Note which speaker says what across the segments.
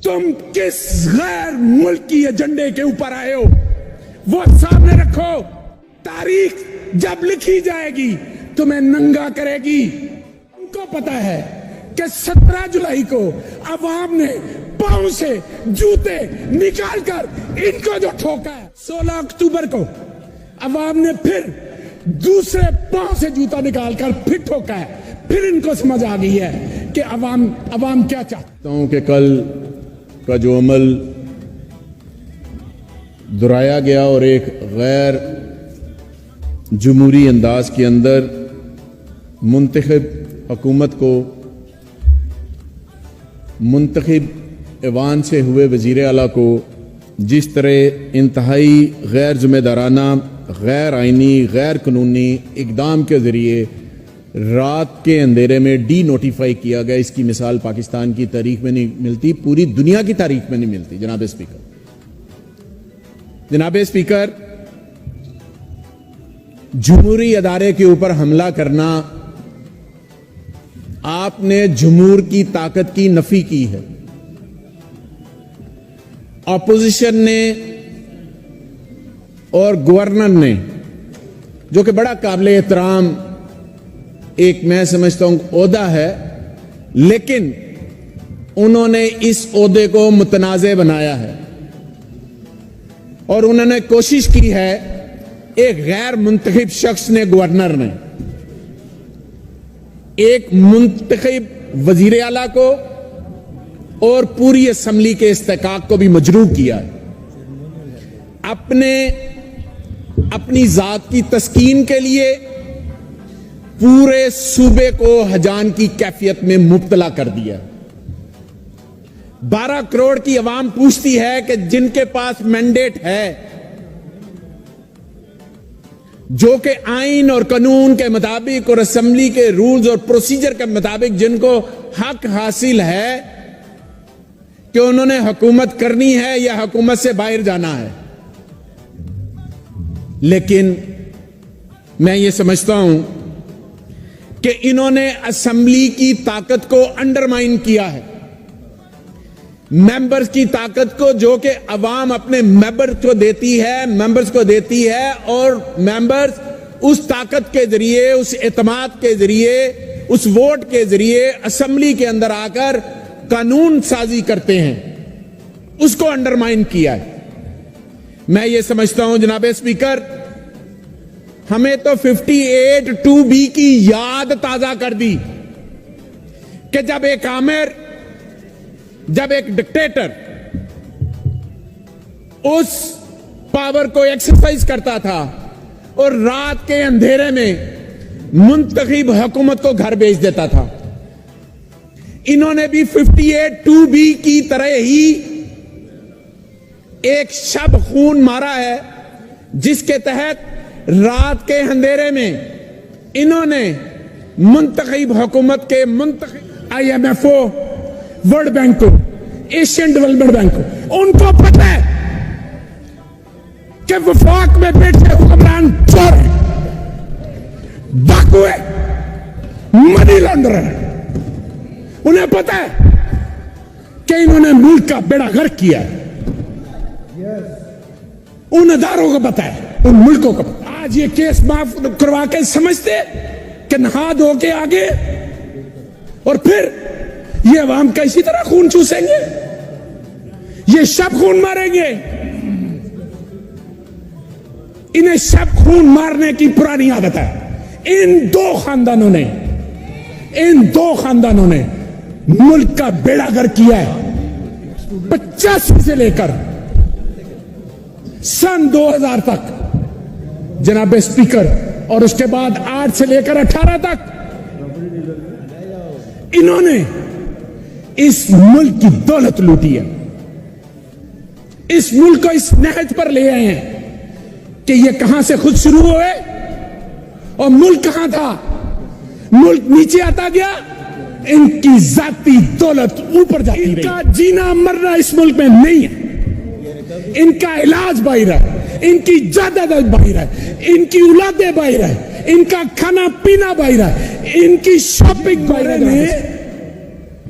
Speaker 1: तुम किस गैर मुल्की एजेंडे के ऊपर आए हो वो सामने रखो। तारीख जब लिखी जाएगी तुम्हें नंगा करेगी। उनको पता है कि 17 जुलाई को अवाम ने पांव से जूते निकालकर इनको जो ठोका है, 16 अक्टूबर को अवाम ने फिर दूसरे पांव से जूता निकालकर फिर ठोका है। फिर इनको समझ आ गई है कि अवाम क्या चाहता
Speaker 2: हूं कि कल का जो अमल दोहराया गया और एक गैर जमहूरी अंदाज के अंदर मुंतखब हुकूमत को मुंतखब ऐवान से हुए वज़ीर आला को जिस तरह इंतहाई गैर जिम्मेदाराना, गैर आइनी, गैर कानूनी इकदाम के ज़रिए रात के अंधेरे में डी नोटिफाई किया गया, इसकी मिसाल पाकिस्तान की तारीख में नहीं मिलती, पूरी दुनिया की तारीख में नहीं मिलती। जनाब स्पीकर, जमहूरी अदारे के ऊपर हमला करना, आपने जमहूर की ताकत की नफी की है। ऑपोजिशन ने और गवर्नर ने, जो कि बड़ा काबिल एहतराम एक मैं समझता हूं ओहदा है, लेकिन उन्होंने इस ओहदे को मुतनाज़े बनाया है और उन्होंने कोशिश की है, एक गैर मुंतखब शख्स ने, गवर्नर ने एक मुंतखब वजीर आला को और पूरी असम्बली के इस्तेकाक को भी मजरूह किया है। अपनी जात की तस्कीन के लिए पूरे सूबे को हजान की कैफियत में मुब्तला कर दिया। 12 करोड़ की आवाम पूछती है कि जिनके पास मैंडेट है, जो कि आइन और कानून के मुताबिक और असेंबली के रूल्स और प्रोसीजर के मुताबिक जिनको हक हासिल है कि उन्होंने हुकूमत करनी है या हुकूमत से बाहर जाना है, लेकिन मैं ये समझता हूं कि इन्होंने असेंबली की ताकत को अंडरमाइन किया है, मेंबर्स की ताकत को, जो कि अवाम अपने मेंबर्स को देती है और मेंबर्स उस ताकत के जरिए, उस एतमाद के जरिए, उस वोट के जरिए असेंबली के अंदर आकर कानून साजी करते हैं, उसको अंडरमाइन किया है। मैं ये समझता हूं जनाब स्पीकर, हमें तो 58(2)B की याद ताजा कर दी कि जब एक डिक्टेटर उस पावर को एक्सरसाइज करता था और रात के अंधेरे में मुंतखब हुकूमत को घर भेज देता था, इन्होंने भी 58(2)B की तरह ही एक शब खून मारा है, जिसके तहत रात के अंधेरे में इन्होंने मुंतखब हुकूमत के IMF को, वर्ल्ड बैंक को, एशियन डेवलपमेंट बैंक को, उनको पता है कि वफाक में बैठे हुक्मरान चोर है, डाकू है, मनी लॉन्ड्रर है। उन्हें पता है कि इन्होंने मुल्क का बेड़ा गर्क किया है। उन अदारों को पता है, उन मुल्कों को। आज ये केस माफ करवा के समझते कि नहा धो के आगे और फिर ये अवाम का इसी तरह खून चूसेंगे, ये शब खून मारेंगे। इन्हें शब खून मारने की पुरानी आदत है। इन दो खानदानों ने मुल्क का बेड़ा गर्क किया है। 85 से लेकर सन 2000 तक जनाब स्पीकर, और उसके बाद 8 से लेकर 18 तक इन्होंने इस मुल्क की दौलत लूटी है। इस मुल्क को इस नहज पर ले आए हैं कि ये कहां से खुद शुरू हुए और मुल्क कहां था, मुल्क नीचे आता गया, इनकी जाती दौलत ऊपर जाती रही। इनका जीना मरना इस मुल्क में नहीं है, इनका इलाज बाहर है, इनकी जायदाद बाहर है, इनकी औलादें बाहर है, इनका खाना पीना बाहर है, इनकी शॉपिंग बाहर है।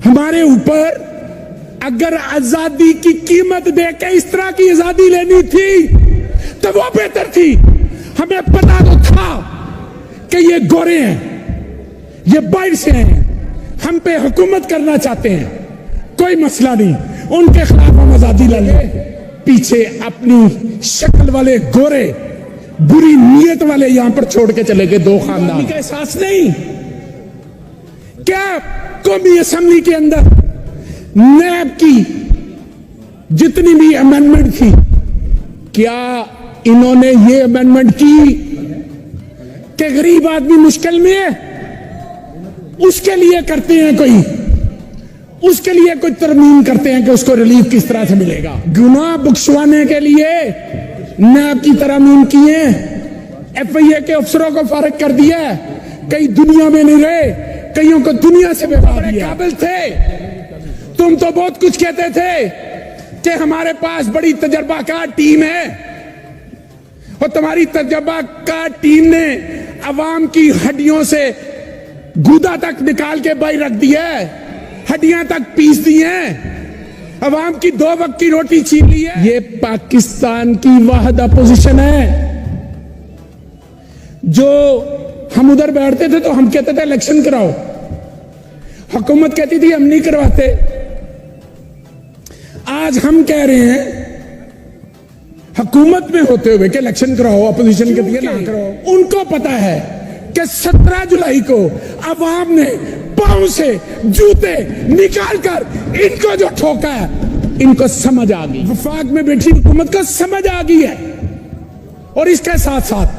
Speaker 2: हमारे ऊपर
Speaker 1: अगर आजादी की कीमत देके इस तरह की आजादी लेनी थी तो वो बेहतर थी। हमें पता तो था कि ये गोरे हैं, ये बाहर से हैं, हम पे हुकूमत करना चाहते हैं, कोई मसला नहीं, उनके खिलाफ हम आजादी ले लें। पीछे अपनी शक्ल वाले गोरे, बुरी नीयत वाले यहां पर छोड़ के चले गए दो खानदान का एहसास नहीं। क्या कौमी असेंबली के अंदर नैब की जितनी भी अमेंडमेंट थी, क्या इन्होंने ये अमेंडमेंट की कि गरीब आदमी मुश्किल में है उसके लिए करते हैं, उसके लिए कोई तरमीम करते हैं कि उसको रिलीफ किस तरह से मिलेगा। गुनाह बख्शवाने के लिए नैब की तरमीम किए, FIA के अफसरों को फारिग कर दिया, कई दुनिया में नहीं रहे, कईयों को दुनिया से बेकार दिया। काबिल थे, तुम तो बहुत कुछ कहते थे कि हमारे पास बड़ी तजर्बाकार टीम है, और तुम्हारी तजर्बाकार टीम ने अवाम की हड्डियों से गुदा तक निकाल के बाहर रख दिया है, हड्डियां तक पीस दी हैं, अवाम की 2 वक्त की रोटी छीन ली है। ये पाकिस्तान की वाहिद अपोजिशन है। जो हम उधर बैठते थे तो हम कहते थे इलेक्शन कराओ, हुकूमत कहती थी हम नहीं करवाते। आज हम कह रहे हैं हुकूमत में होते हुए कि इलेक्शन कराओ, अपोजिशन कहती है ना कराओ। उनको पता है कि 17 जुलाई को अवाम ने पांव से जूते निकालकर इनको जो ठोका है, इनको समझ आ गई, वफाक में बैठी हुकूमत को समझ आ गई है। और इसके साथ साथ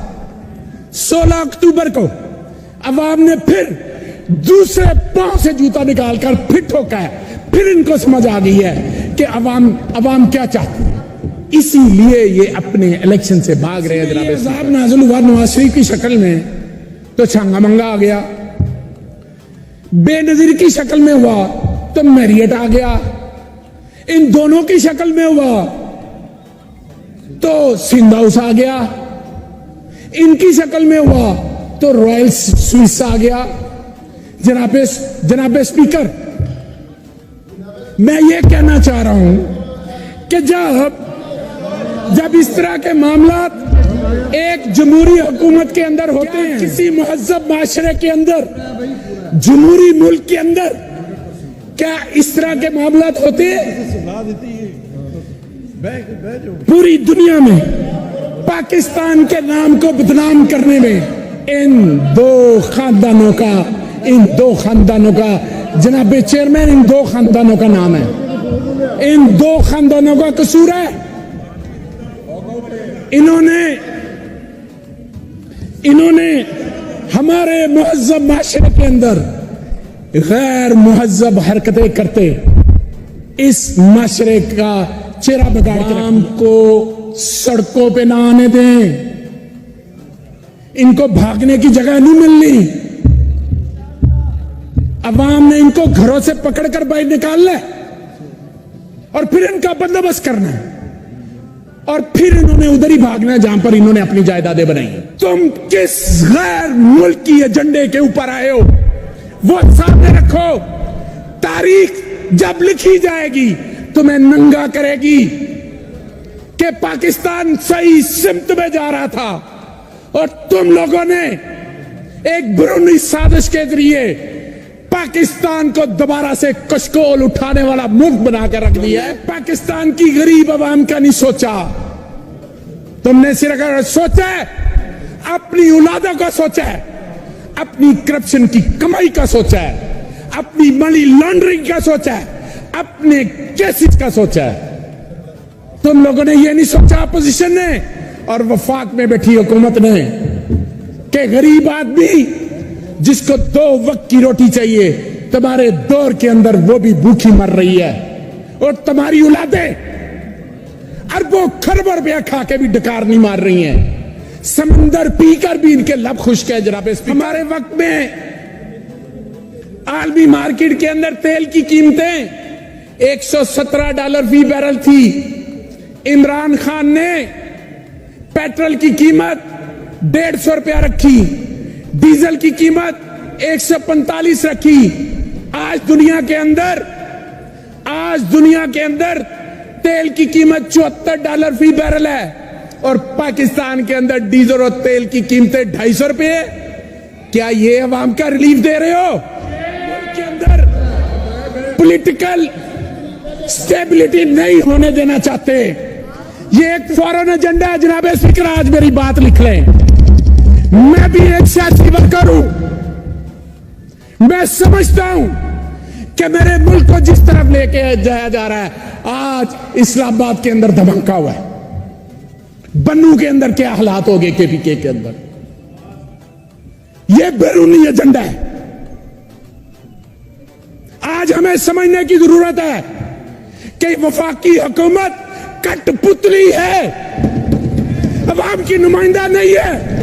Speaker 1: 16 अक्टूबर को अवाम ने फिर दूसरे पांव से जूता निकालकर फिर ठोका है, फिर इनको समझ आ गई है कि अवाम क्या चाहती है। इसीलिए ये अपने इलेक्शन से भाग रहे हैं। जनाब नाज़िल हुआ नवाज शरीफ की शक्ल में तो छंगा मंगा आ गया, बेनजीर की शक्ल में हुआ तो मैरियट आ गया, इन दोनों की शक्ल में हुआ तो सिंध हाउस आ गया, इनकी शक्ल में हुआ तो रॉयल स्विस आ गया। जनाब स्पीकर, मैं ये कहना चाह रहा हूं कि जब इस तरह के मामला एक जमहूरी हुकूमत के अंदर होते हैं, किसी महज़्ज़ब माशरे के अंदर, जमहूरी मुल्क के अंदर, क्या इस तरह के मामला होते हैं? पूरी दुनिया में पाकिस्तान के नाम को बदनाम करने में इन दो खानदानों का जनाब चेयरमैन, इन 2 खानदानों का नाम है, इन 2 खानदानों का कसूर है। इन्होंने हमारे मुहज़्ज़ब माशरे के अंदर गैर मुहज़्ज़ब हरकतें करते इस माशरे का चेहरा बिगाड़ के आम को सड़कों पे ना आने दें, इनको भागने की जगह नहीं मिलनी। अवाम ने इनको घरों से पकड़कर बाहर निकालना है और फिर इनका बंदोबस्त करना है, और फिर इन्होंने उधर ही भागना है जहां पर इन्होंने अपनी जायदादें बनाई हैं। तुम किस गैर मुल्की एजेंडे के ऊपर आए हो वो सामने रखो। तारीख जब लिखी जाएगी तुम्हें नंगा करेगी कि पाकिस्तान सही सिमत में जा रहा था और तुम लोगों ने एक बैरूनी साजिश के जरिए पाकिस्तान को दोबारा से कशकोल उठाने वाला मुल्क बनाकर रख दिया है। पाकिस्तान की गरीब आवाम का नहीं सोचा, तुमने सिर्फ सोचा है अपनी औलादों का सोचा है, अपनी करप्शन की कमाई का सोचा है, अपनी मनी लॉन्ड्रिंग का सोचा है, अपने केसेस का सोचा है। तुम लोगों ने यह नहीं सोचा, अपोजिशन ने और वफाक में बैठी हुकूमत ने, कि गरीब आदमी जिसको 2 वक्त की रोटी चाहिए, तुम्हारे दौर के अंदर वो भी भूखी मर रही है, और तुम्हारी औलादें अरबों खरबों रुपया खा के भी डकार नहीं मार रही हैं, समंदर पीकर भी इनके लब खुश्क है। जनाब हमारे वक्त में आलमी मार्केट के अंदर तेल की कीमतें $117 फी बैरल थी। इमरान खान ने पेट्रोल की कीमत ₹150 रखी, डीजल की कीमत 145 रखी। आज दुनिया के अंदर
Speaker 2: आज दुनिया के अंदर तेल की कीमत $74 फी बैरल है और पाकिस्तान के अंदर डीजल और तेल की कीमतें ₹250 है। क्या ये अवाम का रिलीफ दे रहे हो? मुल्क के अंदर पॉलिटिकल स्टेबिलिटी नहीं होने देना चाहते। ये एक फॉरेन एजेंडा है। जनाब स्पीकर, आज मेरी बात लिख लें। मैं भी एक सियासी वर्कर हूं। मैं समझता हूं कि मेरे मुल्क को जिस तरफ लेके जाया जा रहा है, आज इस्लामाबाद के अंदर धमका हुआ है। बन्नू के अंदर क्या हालात हो गए, केपीके के अंदर। यह बैरूनी एजेंडा है। आज हमें समझने की जरूरत है कि वफाकी हुकूमत कठपुतली है, अवाम की नुमाइंदा नहीं है।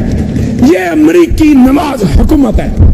Speaker 2: यह अमरीकी नवाज हुकूमत है।